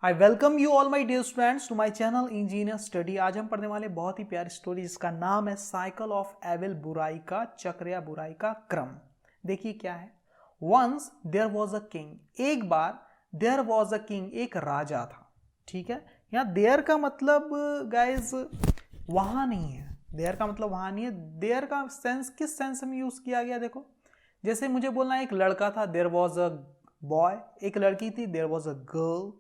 I welcome you all my dear students to my channel Engineer Study. आज हम पढ़ने वाले बहुत ही प्यारी स्टोरी जिसका नाम है साइकिल ऑफ एविल, बुराई का चक्र या बुराई का क्रम। देखिए क्या है। Once there was a king, एक बार देयर वॉज अ किंग, एक राजा था। ठीक है, यहाँ देयर का मतलब गाइज वहां नहीं है। देयर का मतलब वहां नहीं है। देयर का सेंस किस सेंस में यूज किया गया देखो, जैसे मुझे बोलना है एक लड़का था, देयर वॉज अ बॉय, एक लड़की थी, देयर वॉज अ गर्ल,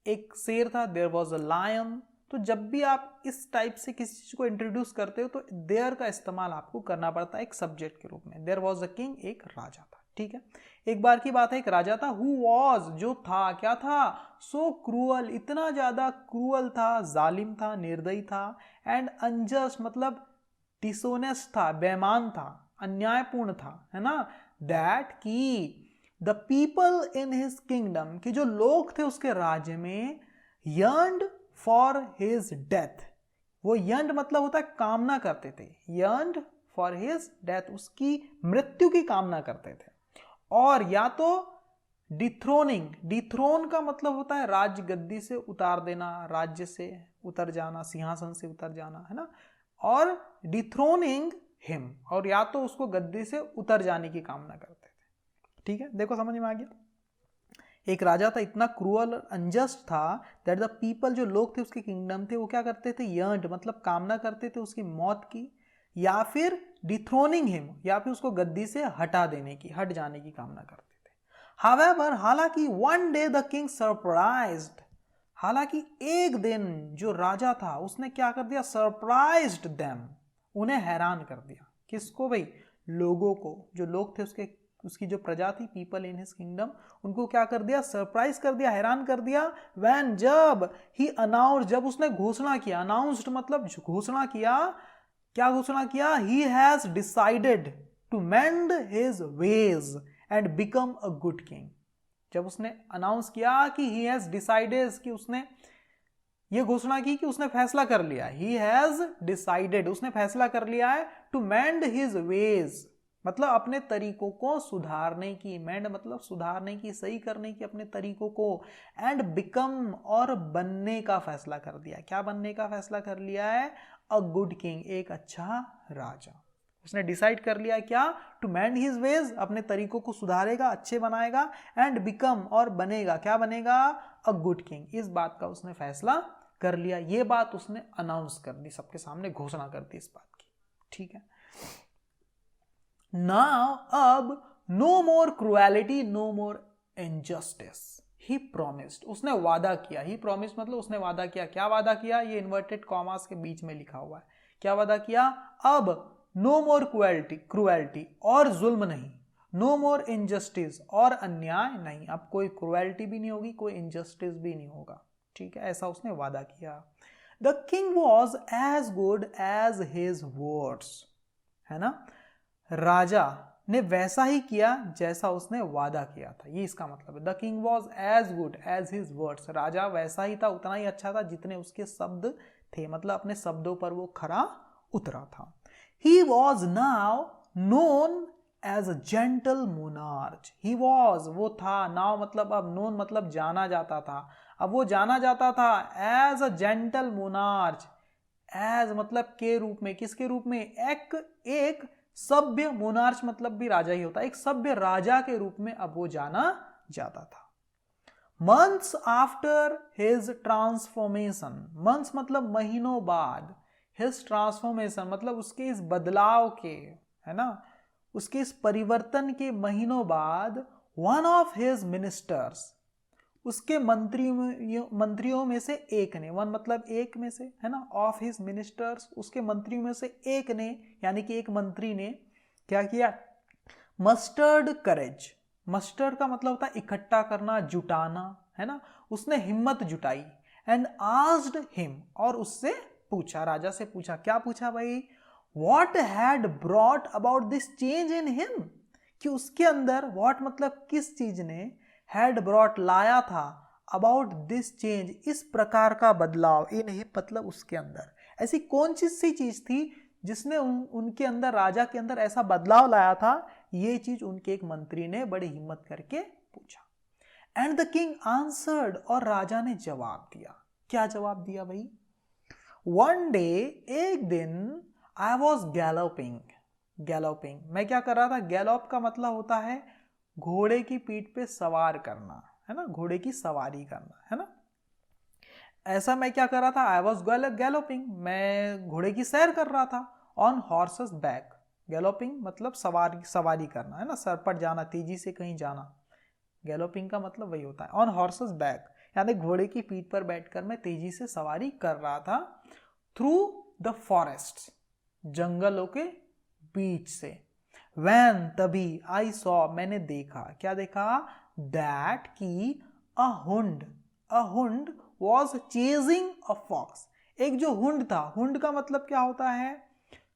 एक शेर था, देयर वॉज अ लायन। तो जब भी आप इस टाइप से किसी चीज को इंट्रोड्यूस करते हो तो देयर का इस्तेमाल आपको करना पड़ता है एक सब्जेक्ट के रूप में। देयर वॉज अ किंग, एक राजा था। ठीक है, एक बार की बात है, एक राजा था, हु वॉज, जो था, क्या था, सो क्रूअल, इतना ज्यादा क्रूअल था, जालिम था, निर्दयी था, एंड अनजस्ट मतलब डिसोनेस्ट था, बेईमान था, अन्यायपूर्ण था, है ना। दैट की the people in his kingdom, कि जो लोग थे उसके राज्य में, यर्न्ड फॉर हिज डेथ। वो यर्न्ड मतलब होता है कामना करते थे, यर्न्ड फॉर हिज डेथ, उसकी मृत्यु की कामना करते थे। और या तो डिथ्रोनिंग, डिथ्रोन का मतलब होता है राज्य गद्दी से उतार देना, राज्य से उतर जाना, सिंहासन से उतर जाना, है ना। और डिथ्रोनिंग हिम, और या तो उसको गद्दी से उतर जाने की कामना करते थे। ठीक है, देखो समझ में आ गया। एक राजा था, इतना क्रूअल और अनजस्ट था दैट द पीपल, जो लोग थे उसके किंगडम थे, वो क्या करते थे, यर्न्ड मतलब कामना करते थे उसकी मौत की, या फिर डिथ्रोनिंग हिम, या फिर उसको गद्दी से हटा देने की, हट जाने की कामना करते थे। हावेवर, हालांकि one day the king surprised, हालांकि एक दिन जो राजा था उसने क्या कर दिया, सरप्राइज्ड देम, उन्हें हैरान कर दिया। किसको भाई, लोगों को, जो लोग थे उसकी जो प्रजा थी, पीपल इन हिज किंगडम, उनको क्या कर दिया, सरप्राइज कर दिया, हैरान कर दिया। व्हेन, जब, ही अनाउंस, जब उसने घोषणा किया, अनाउंस्ड मतलब घोषणा किया, क्या घोषणा किया, he has decided to mend his ways and become a good king. जब उसने अनाउंस किया कि ही हैज डिसाइडेड, कि उसने ये घोषणा की कि उसने फैसला कर लिया, ही हैज डिसाइडेड, उसने फैसला कर लिया है, टू मेंड हिज वेज मतलब अपने तरीकों को सुधारने की, मेंड मतलब सुधारने की, सही करने की अपने तरीकों को, एंड बिकम और बनने का फैसला कर दिया। क्या बनने का फैसला कर लिया है, अ गुड किंग, एक अच्छा राजा। उसने डिसाइड कर लिया क्या, टू मेंड हिज वेज, अपने तरीकों को सुधारेगा, अच्छे बनाएगा, एंड बिकम और बनेगा, क्या बनेगा, अ गुड किंग। इस बात का उसने फैसला कर लिया, ये बात उसने अनाउंस कर दी, सबके सामने घोषणा कर दी इस बात की। ठीक है, नाउ अब no more cruelty, no more injustice, he promised, उसने वादा किया, ही प्रॉमिस्ड मतलब उसने वादा किया। क्या वादा किया, ये इन्वर्टेड कॉमास के बीच में लिखा हुआ है। क्या वादा किया, अब नो मोर क्रुएलिटी, क्रुएलिटी और जुल्म नहीं, नो मोर इनजस्टिस और अन्याय नहीं, अब कोई क्रुएलिटी भी नहीं होगी, कोई इनजस्टिस भी नहीं होगा। ठीक है, ऐसा उसने वादा किया। The king was as good as his words, है ना, राजा ने वैसा ही किया जैसा उसने वादा किया था, ये इसका मतलब है। The king was as good as his words, राजा वैसा ही था, उतना ही अच्छा था जितने उसके शब्द थे, मतलब अपने शब्दों पर वो खरा उतरा था। He was now known as a gentle monarch, he was वो था, नाउ मतलब अब, नोन मतलब जाना जाता था, अब वो जाना जाता था as a gentle monarch, as मतलब के रूप में, किसके रूप में, एक सभ्य, मोनार्च मतलब भी राजा ही होता है, एक सभ्य राजा के रूप में अब वो जाना जाता था। Months after his transformation, months मतलब महीनों बाद, हिज ट्रांसफॉर्मेशन मतलब उसके इस बदलाव के, है ना, उसके इस परिवर्तन के महीनों बाद, वन ऑफ हिज मिनिस्टर्स, उसके मंत्रियों में से एक ने, वन मतलब एक में से, है ना, ऑफ हिज मिनिस्टर्स, उसके मंत्रियों में से एक ने, यानी कि एक मंत्री ने क्या किया, मस्टर्ड करेज, मस्टर्ड का मतलब होता है इकट्ठा करना, जुटाना, है ना, उसने हिम्मत जुटाई, एंड आस्क्ड हिम, और उससे पूछा, राजा से पूछा, क्या पूछा भाई, what had brought about this change in him, कि उसके अंदर, व्हाट मतलब किस चीज ने, हैड ब्रॉट लाया था, अबाउट दिस चेंज इस प्रकार का बदलाव, इन हिम मतलब उसके अंदर, ऐसी कौन सी चीज थी जिसने उनके अंदर, राजा के अंदर ऐसा बदलाव लाया था, ये चीज उनके एक मंत्री ने बड़ी हिम्मत करके पूछा। एंड द किंग आंसर्ड, और राजा ने जवाब दिया। क्या जवाब दिया भाई? वन डे, एक दिन, आई वॉज गैलोपिंग। गैलोपिंग, मैं क्या कर रहा था? गैलोप का मतलब होता है घोड़े की पीठ पे सवार करना, है ना, घोड़े की सवारी करना, है ना। ऐसा मैं क्या कर रहा था? आई वॉज गैलोपिंग, मैं घोड़े की सैर कर रहा था। ऑन हॉर्सेस बैक, गैलोपिंग मतलब सवारी करना, है ना, सरपट जाना, तेजी से कहीं जाना। गैलोपिंग का मतलब वही होता है। ऑन हॉर्सेस बैक यानी घोड़े की पीठ पर बैठकर मैं तेजी से सवारी कर रहा था। थ्रू द फॉरेस्ट, जंगलों के बीच से। वैन, तभी, आई सॉ, मैंने देखा। क्या देखा? दैट की a hound was chasing a fox. एक जो हुंड था, हुंड का मतलब क्या होता है?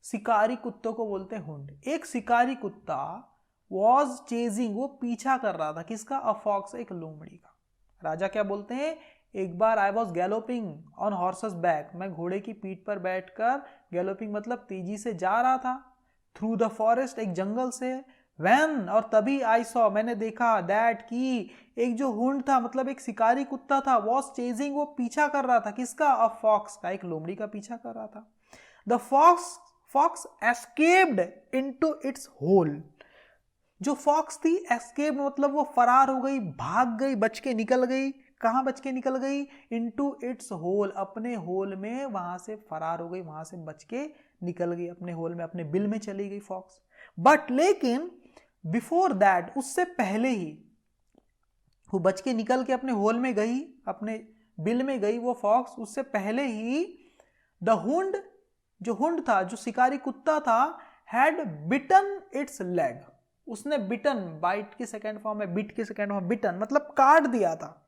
शिकारी कुत्तों को बोलते हैं हुंड। एक शिकारी कुत्ता वॉज चेजिंग, वो पीछा कर रहा था किसका? अ फॉक्स, एक लोमड़ी का। राजा क्या बोलते हैं? एक बार I was galloping on horse's back, मैं घोड़े की पीठ पर बैठकर, गैलोपिंग मतलब तेजी से जा रहा था, थ्रू द फॉरेस्ट, एक जंगल से। वैन, और तभी, आई सॉ, मैंने देखा, दैट की, एक जो हुंड था मतलब एक शिकारी कुत्ता था, वॉज चेजिंग, वो पीछा कर रहा था किसका? अ फॉक्स का, एक लोमड़ी का पीछा कर रहा था। The fox escaped into its hole. जो फॉक्स थी, एस्केप मतलब वो फरार हो गई, भाग गई, बच के निकल गई। कहां बच के निकल गई? इनटू इट्स होल, अपने होल में, वहां से फरार हो गई, वहां से बच के निकल गई अपने होल में, अपने बिल में चली गई फॉक्स। बट लेकिन बिफोर दैट, उससे पहले ही, वो बच के निकल के अपने होल में गई, अपने बिल में गई वो फॉक्स, उससे पहले ही द हुंड, जो हुंड था, जो शिकारी कुत्ता था, हैड बिटन इट्स लेग, उसने बिटन, बाइट की सेकेंड फॉर्म है, बिट की सेकेंड फॉर्म बिटन मतलब काट दिया था,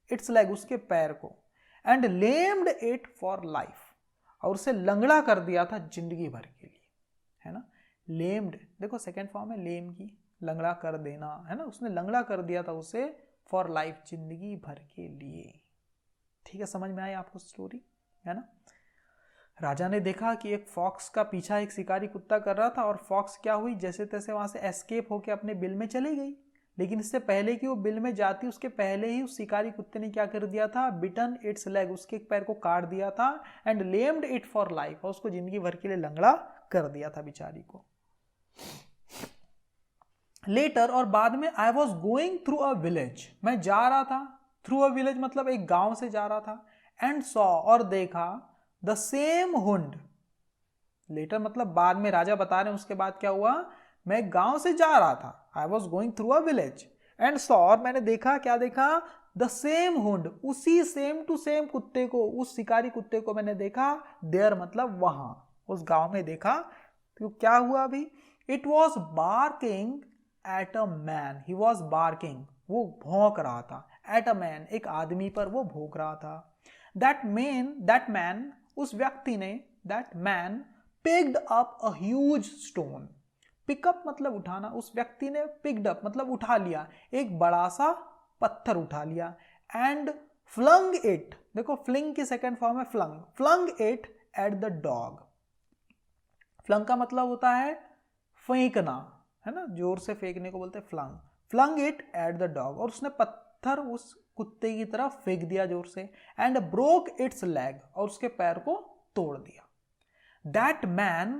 इट्स लेग, उसके पैर को। एंड लेम्ड इट फॉर लाइफ, और उसे लंगड़ा कर दिया था जिंदगी भर के लिए, है ना। लेम्ड देखो सेकेंड फॉर्म है लेम की, लंगड़ा कर देना, है ना, उसने लंगड़ा कर दिया था उसे फॉर लाइफ, जिंदगी भर के लिए। ठीक है, समझ में आई आपको स्टोरी, है ना। राजा ने देखा कि एक फॉक्स का पीछा एक शिकारी कुत्ता कर रहा था, और फॉक्स क्या हुई, जैसे तैसे वहां से एस्केप होकर अपने बिल में चली गई। लेकिन इससे पहले कि वो बिल में जाती, उसके पहले ही उस शिकारी कुत्ते ने क्या कर दिया था? बिटन इट्स लेग, उसके एक पैर को काट दिया था। एंड लेम्ड इट फॉर लाइफ, और उसको जिंदगी भर के लिए लंगड़ा कर दिया था बेचारी को। लेटर, और बाद में, I was going through a village, मैं जा रहा था, थ्रू अ विलेज मतलब एक गांव से जा रहा था। एंड सॉ, और देखा, द सेम हुंड, लेटर मतलब बाद में, राजा बता रहे हैं उसके बाद क्या हुआ, मैं गांव से जा रहा था, I was going through a village, and saw, और मैंने देखा, क्या देखा? द सेम हुंड, उसी सेम टू सेम कुत्ते को, उस शिकारी कुत्ते को मैंने देखा, देयर मतलब वहां, उस गांव में देखा। तो क्या हुआ अभी? It was barking at a man, he was barking, वो भौंक रहा था, एट अ मैन, एक आदमी पर वो भौंक रहा था। दैट मैन, उस व्यक्ति ने, that man picked up a huge stone, pickup मतलब उठाना, उस व्यक्ति ने picked up मतलब उठा लिया, एक बड़ा सा पत्थर उठा लिया। एंड flung it, देखो फ्लिंग की सेकेंड फॉर्म है flung it at the dog। Flung का मतलब होता है फेंकना, है ना, जोर से फेंकने को बोलते हैं flung it at the dog, और उसने पत्थर उस कुत्ते की तरफ फेंक दिया जोर से। एंड broke its leg, और उसके पैर को तोड़ दिया। That man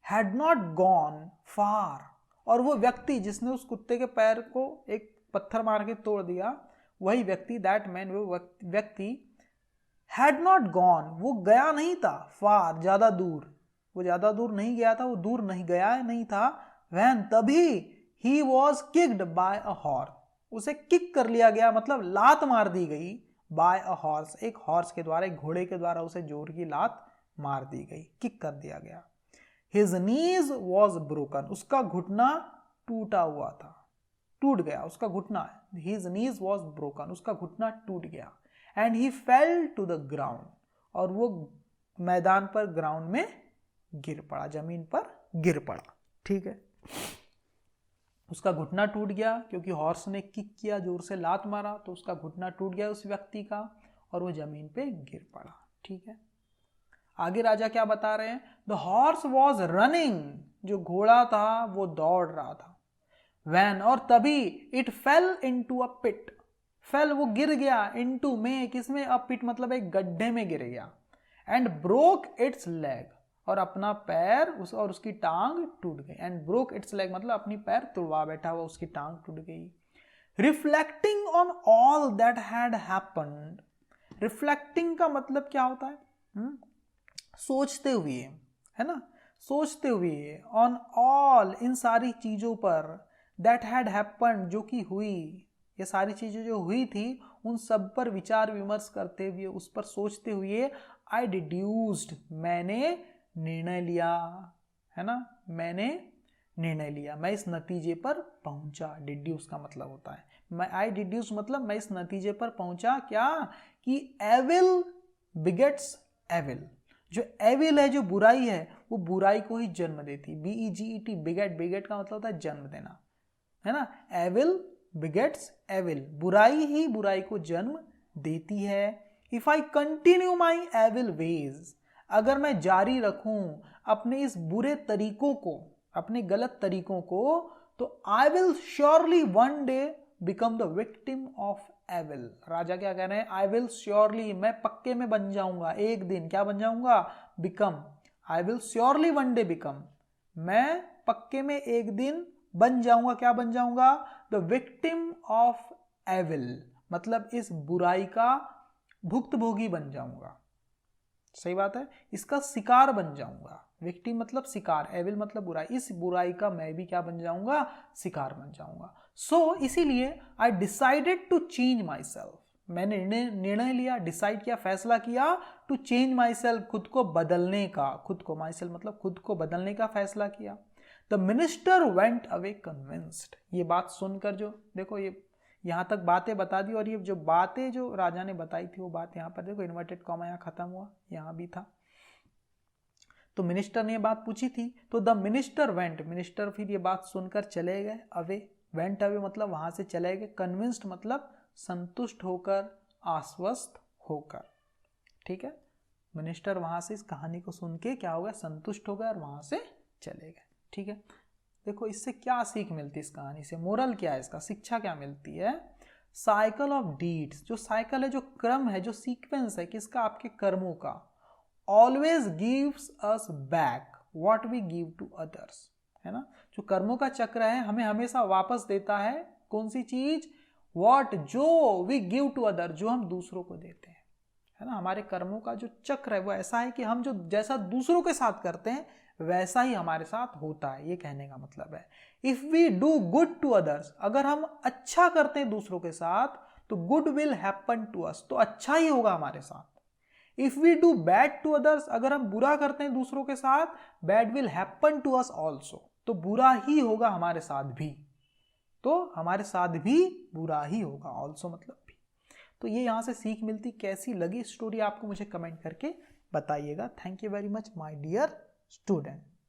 had not gone far, और वो व्यक्ति जिसने उस कुत्ते के पैर को एक पत्थर मार के तोड़ दिया, वही व्यक्ति, that man, वो व्यक्ति, had not gone, वो गया नहीं था, far, ज्यादा दूर, वो ज्यादा दूर नहीं गया था, वो दूर नहीं गया नहीं था। when, तभी, he was kicked by a horse, उसे किक कर लिया गया मतलब लात मार दी गई, by a horse, एक हॉर्स के द्वारा, एक घोड़े के द्वारा उसे जोर की लात मार दी गई, किक कर दिया गया। His knees was broken, उसका घुटना टूटा हुआ था, टूट गया उसका घुटना। His knees was broken, उसका घुटना टूट गया। And he fell to the ground, और वो मैदान पर, ग्राउंड में गिर पड़ा, जमीन पर गिर पड़ा। ठीक है, उसका घुटना टूट गया क्योंकि हॉर्स ने किक किया, जोर से लात मारा, तो उसका घुटना टूट गया उस व्यक्ति का, और वो जमीन पे गिर पड़ा। ठीक है, आगे राजा क्या बता रहे हैं? द हॉर्स वॉज रनिंग, जो घोड़ा था वो दौड़ रहा था। वैन, और तभी, it fell into a pit, fell वो गिर गया, इनटू में किसमें, अ पिट मतलब एक गड्ढे में गिर गया, एंड ब्रोक इट्स लेग और अपना पैर और उसकी टांग टूट गई, एंड ब्रोक इट्स लेग मतलब अपनी पैर तुड़वा बैठा हुआ, उसकी टांग टूट गई। Reflecting on all that had happened, reflecting का मतलब क्या होता है, सोचते हुए, है ना, सोचते हुए, ऑन ऑल इन सारी चीजों पर, दैट हैड हैपेंड जो कि हुई, ये सारी चीजें जो हुई थी उन सब पर विचार विमर्श करते हुए, उस पर सोचते हुए, आई डिड्यूस्ड मैंने निर्णय लिया, है ना, मैंने निर्णय लिया, मैं इस नतीजे पर पहुंचा। डिड्यूस का मतलब होता है, मैं आई डिड्यूस मतलब मैं इस नतीजे पर पहुंचा क्या, कि एविल बिगेट्स एविल, जो एविल है, जो बुराई है, वो बुराई को ही जन्म देती। BEGET बिगेट, बिगेट का मतलब होता है जन्म देना, है ना, एविल बिगेट्स एविल, बुराई ही बुराई को जन्म देती है। If I continue my evil ways, अगर मैं जारी रखूं अपने इस बुरे तरीकों को, अपने गलत तरीकों को, तो I will surely one day become the victim of evil. राजा क्या कह रहे हैं, आई विल श्योरली, मैं पक्के में बन जाऊंगा, एक दिन क्या बन जाऊंगा, become, I will surely one day become, मैं पक्के में एक दिन बन जाऊंगा, क्या बन जाऊंगा, द विक्टिम ऑफ एविल मतलब इस बुराई का भुक्तभोगी बन जाऊंगा, सही बात है, इसका शिकार बन जाऊंगा। विक्टिम मतलब शिकार, एविल मतलब बुराई, इस बुराई का मैं भी क्या बन जाऊंगा, शिकार बन जाऊंगा। सो इसीलिए I decided to change myself, मैंने निर्णय लिया, डिसाइड किया, फैसला किया, टू चेंज माई सेल्फ खुद को बदलने का, खुद को, माई सेल्फ मतलब खुद को बदलने का फैसला किया। The minister went away convinced, ये बात सुनकर, जो देखो ये यहां तक बातें बता दी, और ये जो बातें जो राजा ने बताई थी वो बात यहां पर देखो इन्वर्टेड कॉमा यहां खत्म हुआ, यहां भी था, तो मिनिस्टर ने ये बात पूछी थी, तो द मिनिस्टर वेंट, मिनिस्टर फिर ये बात सुनकर चले गए, अवे, वेंट अवे मतलब वहां से चले गए, कन्विंस्ड मतलब संतुष्ट होकर, आश्वस्त होकर, ठीक है, मिनिस्टर वहां से इस कहानी को सुन के क्या हो गया, संतुष्ट हो गए और वहां से चले गए, ठीक है। देखो इससे क्या सीख मिलती है, इस कहानी से मोरल क्या है, इसका शिक्षा क्या मिलती है, साइकिल ऑफ डीड्स, जो साइकिल है, जो क्रम है, जो सीक्वेंस है किसका, आपके कर्मों का, always gives us back what we give to others, है ना, जो कर्मों का चक्र है हमें हमेशा वापस देता है, कौन सी चीज, व्हाट, जो वी गिव टू अदर, जो हम दूसरों को देते हैं, है ना, हमारे कर्मों का जो चक्र है वो ऐसा है कि हम जो जैसा दूसरों के साथ करते हैं वैसा ही हमारे साथ होता है, ये कहने का मतलब है। If we do good to others, अगर हम अच्छा करते हैं दूसरों के साथ तो good will happen to us, तो अच्छा ही होगा हमारे साथ। If we do bad to others, अगर हम बुरा करते हैं दूसरों के साथ, bad will happen to us also, तो बुरा ही होगा हमारे साथ भी, तो हमारे साथ भी बुरा ही होगा, ऑल्सो मतलब भी। तो ये यहां से सीख मिलती, कैसी लगी स्टोरी आपको मुझे कमेंट करके बताइएगा। Thank you very much my dear student.